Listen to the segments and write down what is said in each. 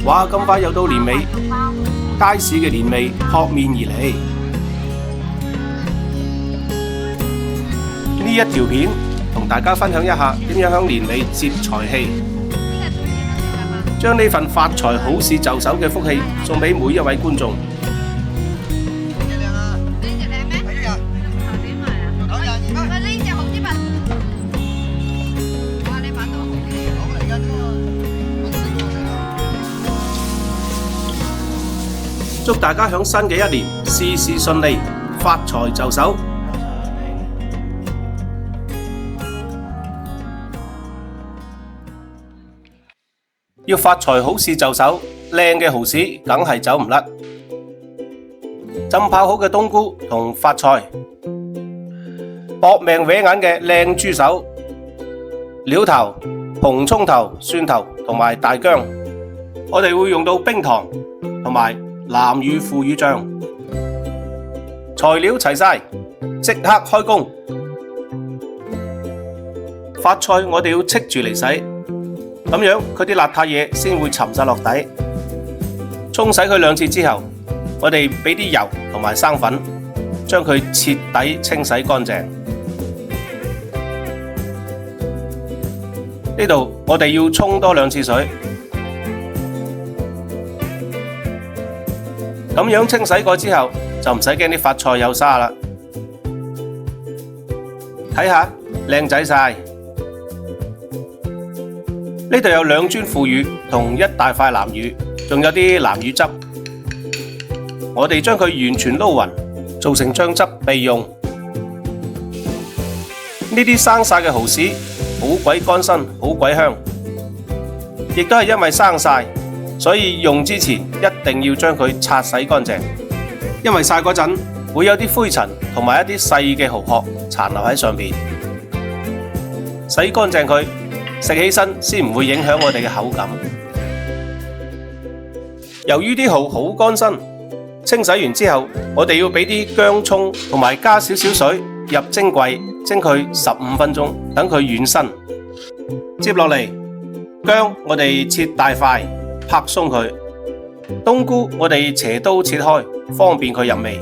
哇！咁快又到年尾，街市嘅年味撲面而嚟。呢一條片同大家分享一下點樣響年尾接財氣，將呢份發財好事就手嘅福氣送俾每一位觀眾。祝大家響新嘅一年事事順利，發財就手。要發財好事就手，靚嘅蠔豉梗係走唔甩。浸泡好嘅冬菇同發菜，搏命搲眼嘅靚豬手，料頭、紅葱頭、蒜頭同埋大薑，我哋會用到冰糖同埋南乳腐乳醬。材料齊晒，即刻開工。發菜我哋要戚住嚟洗，咁樣佢啲邋遢嘢先會沉晒落底。沖洗佢2次之後，我哋俾啲油同埋生粉，將佢徹底清洗乾淨。呢度我哋要沖多2次水，咁樣清洗過之後，就唔使驚啲發菜有沙啦。睇下靚仔晒。呢度有2磚腐乳同1大塊南乳，仲有啲南乳汁。我哋將佢完全撈勻，做成醬汁備用。呢啲生晒嘅蠔豉好鬼乾身，好鬼香，亦都係因為生晒，所以用之前一定要將佢擦洗乾淨，因為曬嗰陣會有啲灰塵同埋一啲細嘅蠔殼殘留喺上邊。洗乾淨佢，食起身先唔會影響我哋嘅口感。由於啲蠔好乾身，清洗完之後，我哋要俾啲薑葱同埋加少少水入蒸櫃蒸佢15分鐘，等佢軟身。接落嚟，薑我哋切大塊，拍鬆佢；冬菇我哋斜刀切開，方便佢入味，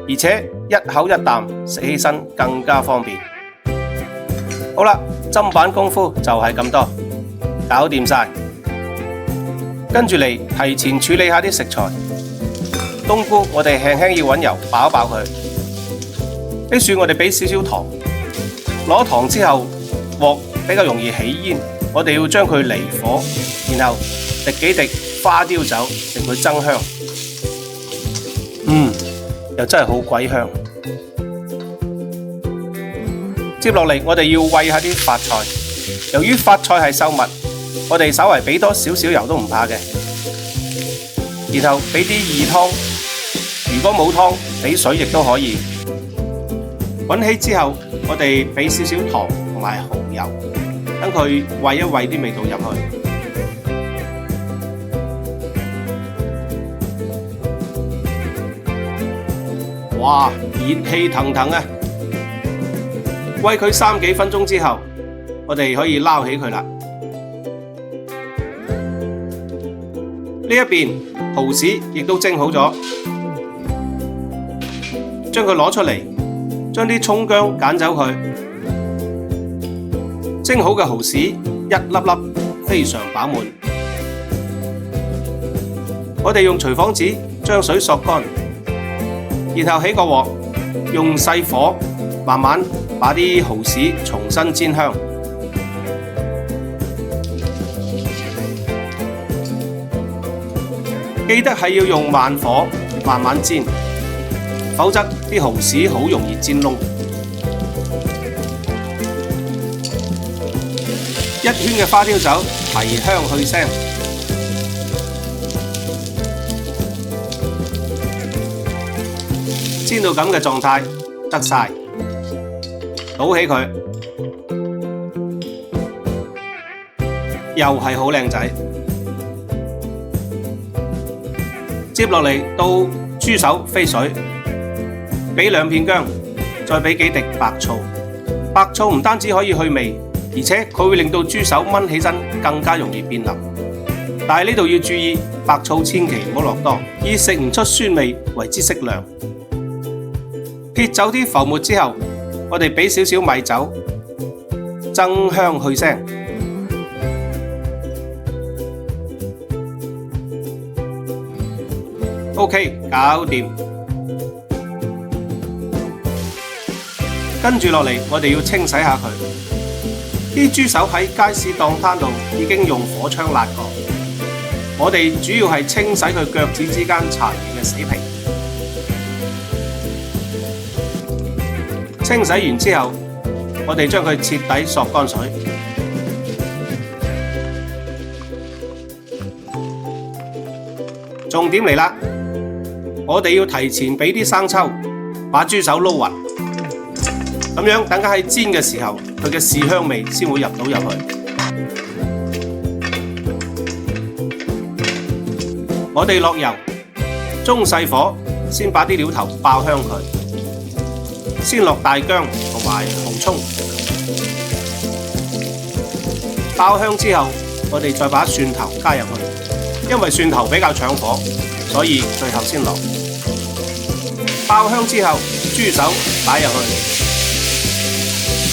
而且一口一啖，食起身更加方便。好啦，砧板功夫就係咁多，搞掂晒。跟住嚟提前處理下啲食材。冬菇我哋輕輕要揾油爆一爆佢。啲蒜我哋俾少少糖，攞糖之後鑊比較容易起煙，我哋要將佢離火，然後滴幾滴花雕酒，令佢增香。又真係好鬼香。接落嚟，我哋要煨下啲發菜。由於發菜係瘦物，我哋稍為俾多少少油都唔怕嘅。然後俾啲二湯，如果冇湯，俾水亦都可以。滾起之後，我哋俾少少糖同埋蠔油，等佢煨一煨啲味道入去。哇，熱氣騰騰啊！煨佢3幾分鐘之後，我哋可以撈起佢啦。呢一邊蠔豉亦都蒸好咗，將佢攞出嚟，將啲蔥薑揀走佢。蒸好嘅蠔豉一粒粒，非常飽滿。我哋用廚房紙將水索乾，然後起個鑊，用細火慢慢把啲蠔豉重新煎香。記得係要用慢火慢慢煎，否則啲蠔豉好容易煎燶。1圈嘅花雕酒提香去腥，煎到咁嘅狀態得晒，倒起佢，又係好靚仔。接落嚟到豬手飛水，俾2片薑，再俾幾滴白醋。白醋唔單止可以去味，而且佢會令到豬手炆起身更加容易變腍。但係呢度要注意，白醋千祈唔好落多，以食唔出酸味為之適量。撇走啲浮沫之後，我哋俾少少米酒，增香去腥。OK， 搞掂。跟住落嚟，我哋要清洗下佢。啲豬手喺街市檔攤度已經用火槍辣過，我哋主要係清洗佢腳趾之間殘餘嘅死皮。清洗完之後，我哋將佢徹底索乾水。重點嚟啦，我哋要提前俾啲生抽，把豬手撈勻，咁樣等佢喺煎嘅時候，佢嘅豉香味先會入去。我哋落油，中細火先把啲料頭爆香佢。先落大薑同埋紅蔥，爆香之後，我哋再把蒜頭加入去，因為蒜頭比較搶火，所以最後先落。爆香之後，豬手擺入去，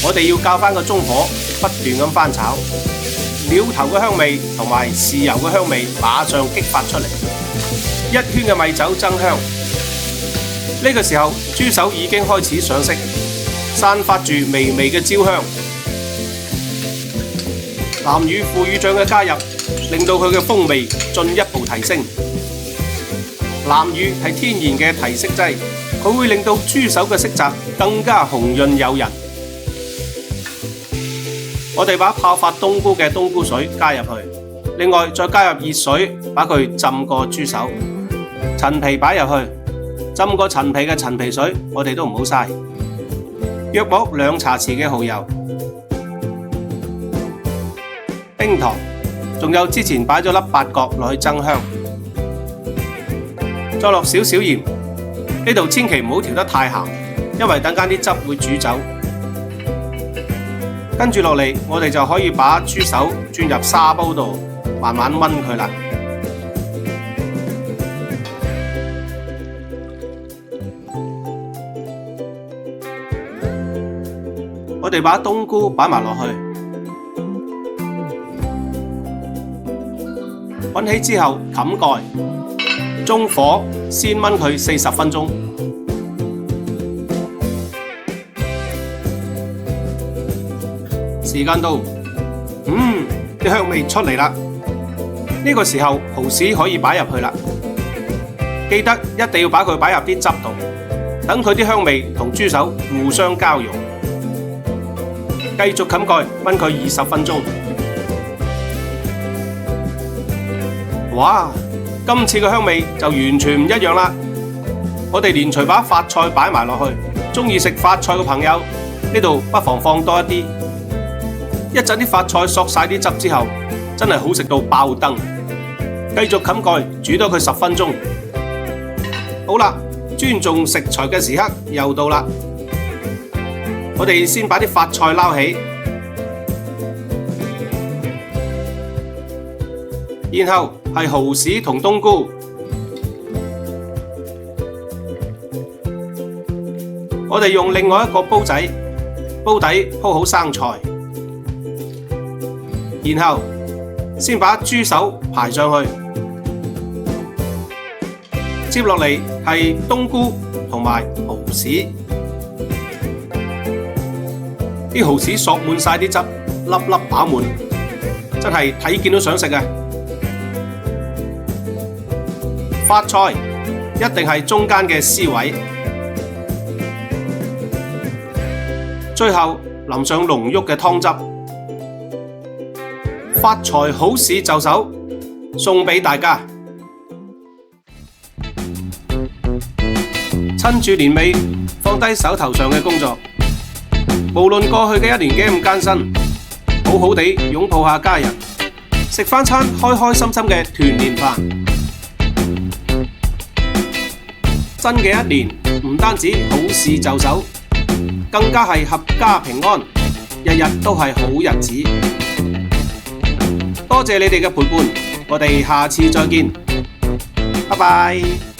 我哋要較返個中火，不斷咁翻炒，料頭嘅香味同埋豉油嘅香味馬上激發出嚟，一圈嘅米酒增香。呢個時候，豬手已經開始上色，散發住微微嘅焦香。南乳腐乳醬嘅加入，令到佢嘅風味進一步提升。南乳係天然嘅提色劑，佢會令到豬手嘅色澤更加紅潤誘人。我哋把泡發冬菇嘅冬菇水加入去，另外再加入熱水，把佢浸過豬手，陳皮擺入去。浸過陳皮嘅陳皮水，我哋都唔好嘥。約莫2茶匙嘅蠔油、冰糖，仲有之前擺咗粒八角落去增香，再落少少鹽。呢度千祈唔好調得太鹹，因為等間啲汁會煮走。跟住落嚟，我哋就可以把豬手轉入砂煲度，慢慢炆佢啦。我哋把冬菇擺埋落去，滾起之後冚蓋，中火先炆佢40分鐘。時間到，啲香味出嚟啦。呢個時候蠔豉可以擺入去啦，記得一定要把佢擺入啲汁度，等佢啲香味同豬手互相交融。繼續冚蓋炆佢20分鐘。哇！今次嘅香味就完全唔一樣啦。我哋連隨把發菜擺埋落去，鍾意食發菜嘅朋友呢度不妨放多一啲。一陣啲發菜索晒啲汁之後，真係好食到爆燈。繼續冚蓋煮多佢10分鐘。好啦，尊重食材嘅時刻又到啦。我哋先把啲發菜撈起，然後係蠔豉同冬菇。我哋用另外一個煲仔，煲底鋪好生菜，然後先把豬手排上去，接落嚟係冬菇同埋蠔豉。啲蠔豉索滿晒啲汁，粒粒飽滿，真係睇見都想食啊！發菜一定係中間嘅 C 位，最後淋上濃郁嘅湯汁，發財好市就手，送俾大家。趁住年尾，放低手頭上嘅工作。無論過去嘅1年幾咁艱辛，好好地擁抱下家人，食返餐開開心心嘅團年飯。新嘅1年唔單止好事就手，更加係合家平安，日日都係好日子。多謝你哋嘅陪伴，我哋下次再見，拜拜。